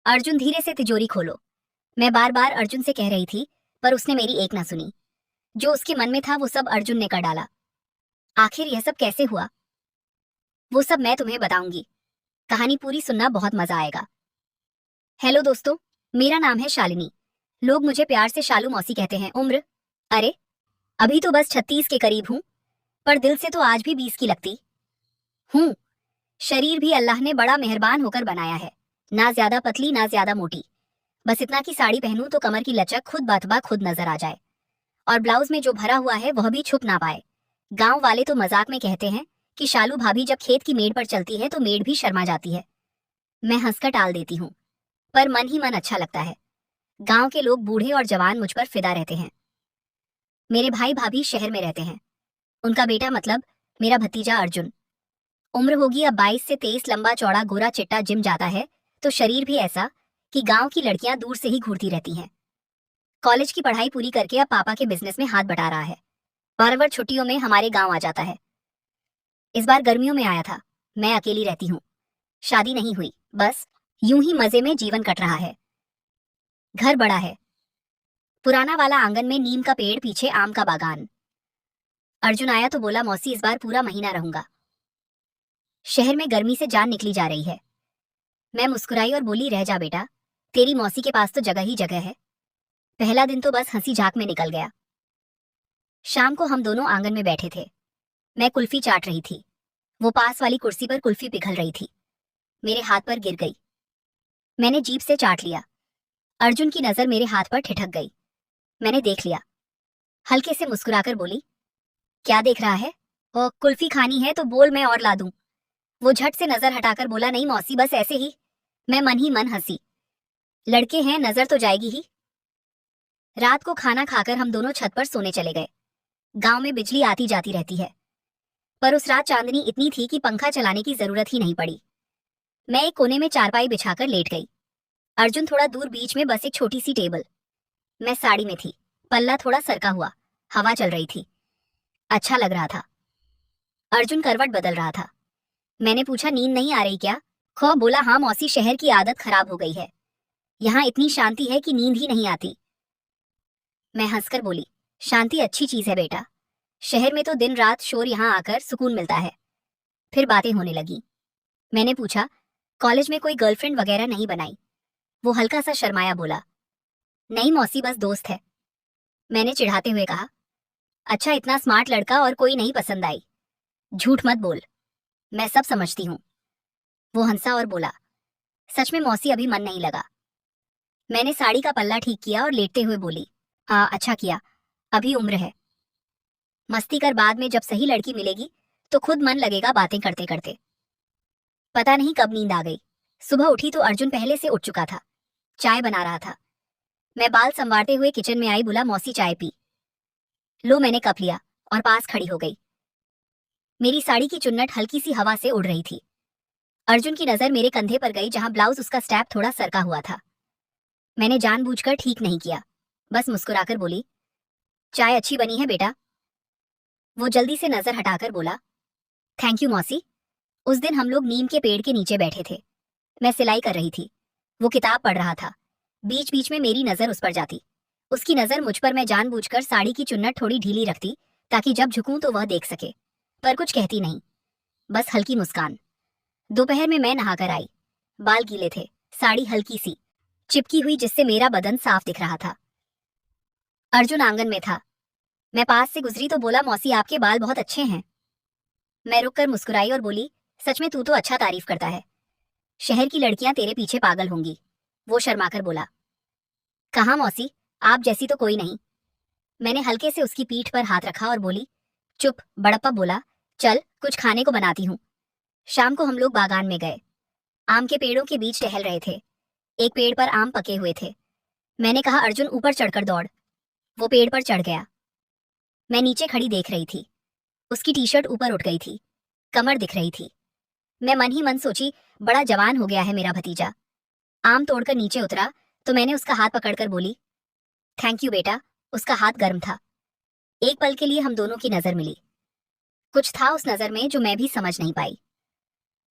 अर्जुन धीरे से तिजोरी खोलो। मैं बार बार अर्जुन से कह रही थी, पर उसने मेरी एक ना सुनी। जो उसके मन में था वो सब अर्जुन ने कर डाला। आखिर यह सब कैसे हुआ, वो सब मैं तुम्हें बताऊंगी। कहानी पूरी सुनना, बहुत मजा आएगा। हेलो दोस्तों, मेरा नाम है शालिनी। लोग मुझे प्यार से शालू मौसी कहते हैं। उम्र, अरे अभी तो बस 36 के करीब हूँ, पर दिल से तो आज भी 20 की लगती हूँ। शरीर भी अल्लाह ने बड़ा मेहरबान होकर बनाया है, ना ज्यादा पतली ना ज्यादा मोटी। बस इतना कि साड़ी पहनूं तो कमर की लचक खुद बातबा खुद नजर आ जाए, और ब्लाउज में जो भरा हुआ है वह भी छुप ना पाए। गांव वाले तो मजाक में कहते हैं कि शालू भाभी जब खेत की मेड़ पर चलती है तो मेड़ भी शर्मा जाती है। मैं हंसकर टाल देती हूँ, पर मन ही मन अच्छा लगता है। गांव के लोग बूढ़े और जवान मुझ पर फिदा रहते हैं। मेरे भाई भाभी शहर में रहते हैं। उनका बेटा मतलब मेरा भतीजा अर्जुन, उम्र होगी अब 22 से 23, लंबा चौड़ा गोरा चिट्टा, जिम जाता है तो शरीर भी ऐसा कि गांव की लड़कियां दूर से ही घूरती रहती हैं। कॉलेज की पढ़ाई पूरी करके अब पापा के बिजनेस में हाथ बटा रहा है। बार बार छुट्टियों में हमारे गांव आ जाता है। इस बार गर्मियों में आया था। मैं अकेली रहती हूँ, शादी नहीं हुई, बस यूं ही मजे में जीवन कट रहा है। घर बड़ा है, पुराना वाला आंगन में नीम का पेड़, पीछे आम का बागान। अर्जुन आया तो बोला, मौसी इस बार पूरा महीना रहूंगा। शहर में गर्मी से जान निकली जा रही है। मैं मुस्कुराई और बोली, रह जा बेटा, तेरी मौसी के पास तो जगह ही जगह है। पहला दिन तो बस हंसी झाक में निकल गया। शाम को हम दोनों आंगन में बैठे थे। मैं कुल्फी चाट रही थी। वो पास वाली कुर्सी पर कुल्फी पिघल रही थी, मेरे हाथ पर गिर गई। मैंने जीभ से चाट लिया। अर्जुन की नजर मेरे हाथ पर ठिठक गई। मैंने देख लिया। हल्के से मुस्कुराकर बोली, क्या देख रहा है? ओ, कुल्फी खानी है तो बोल, मैं और ला दूं। वो झट से नजर हटाकर बोला, नहीं मौसी, बस ऐसे ही। मैं मन ही मन हंसी। लड़के हैं, नजर तो जाएगी ही। रात को खाना खाकर हम दोनों छत पर सोने चले गए। गांव में बिजली आती जाती रहती है, पर उस रात चांदनी इतनी थी कि पंखा चलाने की जरूरत ही नहीं पड़ी। मैं एक कोने में चारपाई बिछाकर लेट गई। अर्जुन थोड़ा दूर बीच में बस एक छोटी सी टेबल। मैं साड़ी में थी, पल्ला थोड़ा सरका हुआ, हवा चल रही थी, अच्छा लग रहा था। अर्जुन करवट बदल रहा था। मैंने पूछा, नींद नहीं आ रही क्या? खो बोला, हाँ मौसी, शहर की आदत खराब हो गई है। यहाँ इतनी शांति है कि नींद ही नहीं आती। मैं हंसकर बोली, शांति अच्छी चीज है बेटा। शहर में तो दिन रात शोर, यहाँ आकर सुकून मिलता है। फिर बातें होने लगी। मैंने पूछा, कॉलेज में कोई गर्लफ्रेंड वगैरह नहीं बनाई? वो हल्का सा शर्माया बोला, नहीं मौसी, बस दोस्त है। मैंने चिढ़ाते हुए कहा, अच्छा, इतना स्मार्ट लड़का और कोई नहीं पसंद आई? झूठ मत बोल, मैं सब समझती हूँ। वो हंसा और बोला, सच में मौसी, अभी मन नहीं लगा। मैंने साड़ी का पल्ला ठीक किया और लेटते हुए बोली, हाँ अच्छा किया, अभी उम्र है। मस्ती कर, बाद में जब सही लड़की मिलेगी तो खुद मन लगेगा बातें करते करते। पता नहीं कब नींद आ गई। सुबह उठी तो अर्जुन पहले से उठ चुका था, चाय बना रहा था। मैं बाल संवारते हुए किचन में आई, बोला, मौसी चाय पी लो। मैंने कप लिया और पास खड़ी हो गई। मेरी साड़ी की चुन्नट हल्की सी हवा से उड़ रही थी। अर्जुन की नजर मेरे कंधे पर गई, जहां ब्लाउज उसका स्टैप थोड़ा सरका हुआ था। मैंने जानबूझकर ठीक नहीं किया, बस मुस्कुराकर बोली, चाय अच्छी बनी है बेटा। वो जल्दी से नजर हटाकर बोला, थैंक यू मौसी। उस दिन हम लोग नीम के पेड़ के नीचे बैठे थे। मैं सिलाई कर रही थी, वो किताब पढ़ रहा था। बीच बीच में मेरी नजर उस पर जाती, उसकी नजर मुझ पर। मैं जानबूझकर साड़ी की चुन्नट थोड़ी ढीली रखती ताकि जब झुकूं तो वह देख सके, पर कुछ कहती नहीं, बस हल्की मुस्कान। दोपहर में मैं नहाकर आई। बाल गीले थे, साड़ी हल्की सी चिपकी हुई, जिससे मेरा बदन साफ दिख रहा था। अर्जुन आंगन में था। मैं पास से गुजरी तो बोला, मौसी आपके बाल बहुत अच्छे हैं। मैं रुककर मुस्कुराई और बोली, सच में तू तो अच्छा तारीफ करता है। शहर की लड़कियां तेरे पीछे पागल होंगी। वो शर्माकर बोला, कहाँ मौसी, आप जैसी तो कोई नहीं। मैंने हल्के से उसकी पीठ पर हाथ रखा और बोली, चुप, बड़प्पा बोला, चल कुछ खाने को बनाती हूँ। शाम को हम लोग बागान में गए। आम के पेड़ों के बीच टहल रहे थे। एक पेड़ पर आम पके हुए थे। मैंने कहा, अर्जुन ऊपर चढ़कर दौड़। वो पेड़ पर चढ़ गया। मैं नीचे खड़ी देख रही थी। उसकी टी शर्ट ऊपर उठ गई थी, कमर दिख रही थी। मैं मन ही मन सोची, बड़ा जवान हो गया है मेरा भतीजा। आम तोड़कर नीचे उतरा तो मैंने उसका हाथ पकड़कर बोली, थैंक यू बेटा। उसका हाथ गर्म था। एक पल के लिए हम दोनों की नजर मिली। कुछ था उस नजर में जो मैं भी समझ नहीं पाई।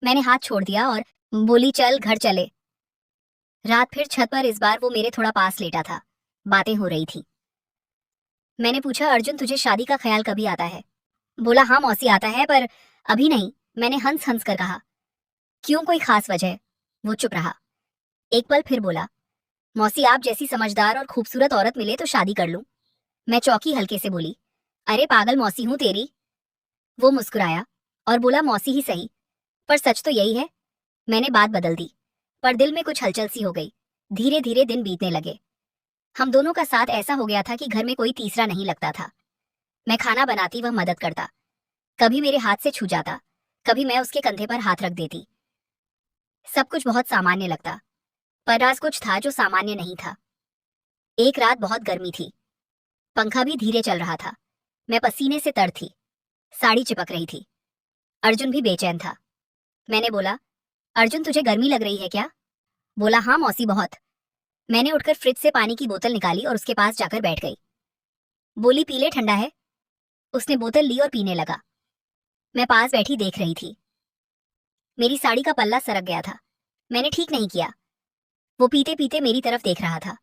मैंने हाथ छोड़ दिया और बोली, चल घर चले। रात फिर छत पर, इस बार वो मेरे थोड़ा पास लेटा था। बातें हो रही थी। मैंने पूछा, अर्जुन तुझे शादी का ख्याल कभी आता है? बोला, हाँ मौसी आता है, पर अभी नहीं। मैंने हंस हंस कर कहा। क्यों, कोई खास वजह? वो चुप रहा। एक पल फिर बोला, मौसी आप जैसी समझदार और खूबसूरत औरत मिले तो शादी कर लूं। मैं चौंकी, हल्के से बोली, अरे पागल मौसी हूं तेरी। वो मुस्कुराया और बोला, मौसी ही सही, पर सच तो यही है। मैंने बात बदल दी, पर दिल में कुछ हलचल सी हो गई। धीरे धीरे दिन बीतने लगे। हम दोनों का साथ ऐसा हो गया था कि घर में कोई तीसरा नहीं लगता था। मैं खाना बनाती, वह मदद करता। कभी मेरे हाथ से छू जाता, कभी मैं उसके कंधे पर हाथ रख देती। सब कुछ बहुत सामान्य लगता, पर आज कुछ था जो सामान्य नहीं था। एक रात बहुत गर्मी थी, पंखा भी धीरे चल रहा था। मैं पसीने से तर थी, साड़ी चिपक रही थी। अर्जुन भी बेचैन था। मैंने बोला, अर्जुन तुझे गर्मी लग रही है क्या? बोला, हाँ मौसी बहुत। मैंने उठकर फ्रिज से पानी की बोतल निकाली और उसके पास जाकर बैठ गई। बोली, पी ले, ठंडा है। उसने बोतल ली और पीने लगा। मैं पास बैठी देख रही थी। मेरी साड़ी का पल्ला सरक गया था। मैंने ठीक नहीं किया। वो पीते पीते मेरी तरफ देख रहा था।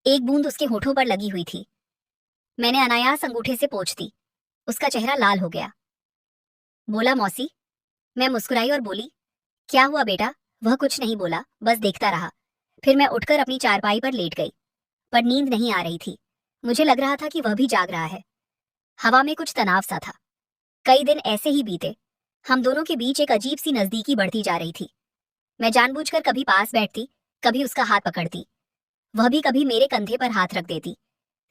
एक बूंद उसके होठों पर लगी हुई थी। मैंने अनायास अंगूठे से पोंछ दी। उसका चेहरा लाल हो गया। बोला, मौसी। मैं मुस्कुराई और बोली, क्या हुआ बेटा? वह कुछ नहीं बोला, बस देखता रहा। फिर मैं उठकर अपनी चारपाई पर लेट गई, पर नींद नहीं आ रही थी। मुझे लग रहा था कि वह भी जाग रहा है। हवा में कुछ तनाव सा था। कई दिन ऐसे ही बीते। हम दोनों के बीच एक अजीब सी नजदीकी बढ़ती जा रही थी। मैं जानबूझकर कभी पास बैठती, कभी उसका हाथ पकड़ती। वह भी कभी मेरे कंधे पर हाथ रख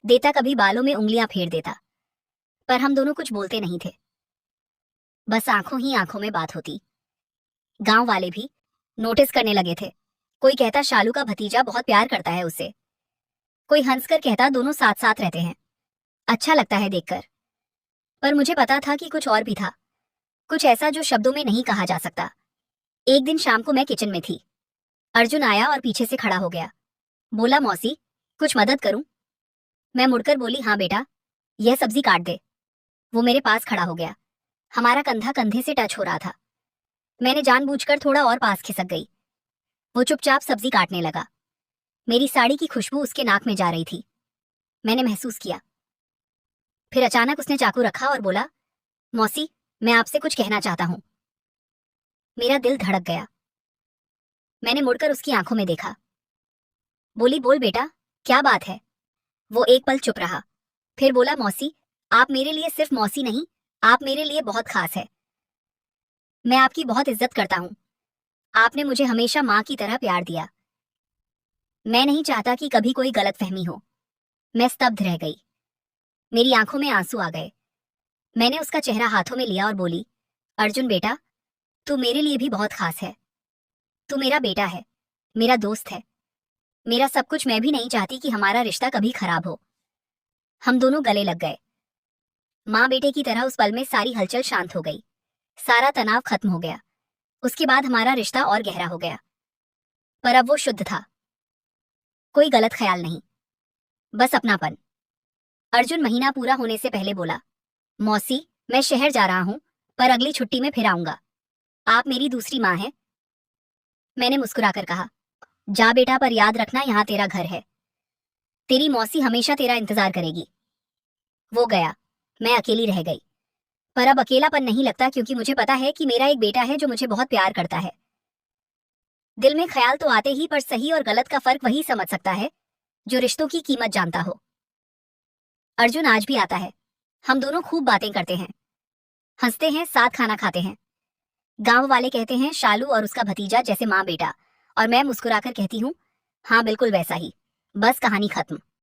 देता, कभी बालों में उंगलियां फेर देता। पर हम दोनों कुछ बोलते नहीं थे। बस आंखों ही आंखों में बात होती। गांव वाले भी नोटिस करने लगे थे। कोई कहता, शालू का भतीजा बहुत प्यार करता है उससे। कोई हंसकर कहता, दोनों साथ साथ रहते हैं। अच्छा लगता है देखकर। पर मुझे पता था कि कुछ और भी था, कुछ ऐसा जो शब्दों में नहीं कहा जा सकता। एक दिन शाम को मैं किचन में थी। अर्जुन आया और पीछे से खड़ा हो गया। बोला, मौसी कुछ मदद करूं? मैं मुड़कर बोली, हाँ बेटा, यह सब्जी काट दे। वो मेरे पास खड़ा हो गया। हमारा कंधा कंधे से टच हो रहा था। मैंने जानबूझकर थोड़ा और पास खिसक गई। वो चुपचाप सब्जी काटने लगा। मेरी साड़ी की खुशबू उसके नाक में जा रही थी। मैंने महसूस किया। फिर अचानक उसने चाकू रखा और बोला, मौसी मैं आपसे कुछ कहना चाहता हूं। मेरा दिल धड़क गया। मैंने मुड़कर उसकी आंखों में देखा। बोली, बोल बेटा, क्या बात है? वो एक पल चुप रहा, फिर बोला, मौसी आप मेरे लिए सिर्फ मौसी नहीं, आप मेरे लिए बहुत खास है। मैं आपकी बहुत इज्जत करता हूं। आपने मुझे हमेशा माँ की तरह प्यार दिया। मैं नहीं चाहता कि कभी कोई गलतफहमी हो। मैं स्तब्ध रह गई। मेरी आंखों में आंसू आ गए। मैंने उसका चेहरा हाथों में लिया और बोली, अर्जुन बेटा, तू मेरे लिए भी बहुत खास है। तू मेरा बेटा है, मेरा दोस्त है, मेरा सब कुछ। मैं भी नहीं चाहती कि हमारा रिश्ता कभी खराब हो। हम दोनों गले लग गए। माँ बेटे की तरह उस पल में सारी हलचल शांत हो गई। सारा तनाव खत्म हो गया। उसके बाद हमारा रिश्ता और गहरा हो गया। पर अब वो शुद्ध था। कोई गलत ख्याल नहीं, बस अपनापन। अर्जुन महीना पूरा होने से पहले बोला, मौसी मैं शहर जा रहा हूं, पर अगली छुट्टी में फिर आऊंगा। आप मेरी दूसरी माँ हैं। मैंने मुस्कुराकर कहा, जा बेटा, पर याद रखना यहाँ तेरा घर है। तेरी मौसी हमेशा तेरा इंतजार करेगी। वो गया। मैं अकेली रह गई। पर अब अकेलापन नहीं लगता, क्योंकि मुझे पता है कि मेरा एक बेटा है जो मुझे बहुत प्यार करता है। दिल में ख्याल तो आते ही, पर सही और गलत का फर्क वही समझ सकता है जो रिश्तों की कीमत जानता हो। अर्जुन आज भी आता है। हम दोनों खूब बातें करते हैं, हंसते हैं, साथ खाना खाते हैं। गांव वाले कहते हैं शालू और उसका भतीजा जैसे माँ बेटा, और मैं मुस्कुराकर कहती हूँ, हाँ बिल्कुल वैसा ही। बस कहानी खत्म।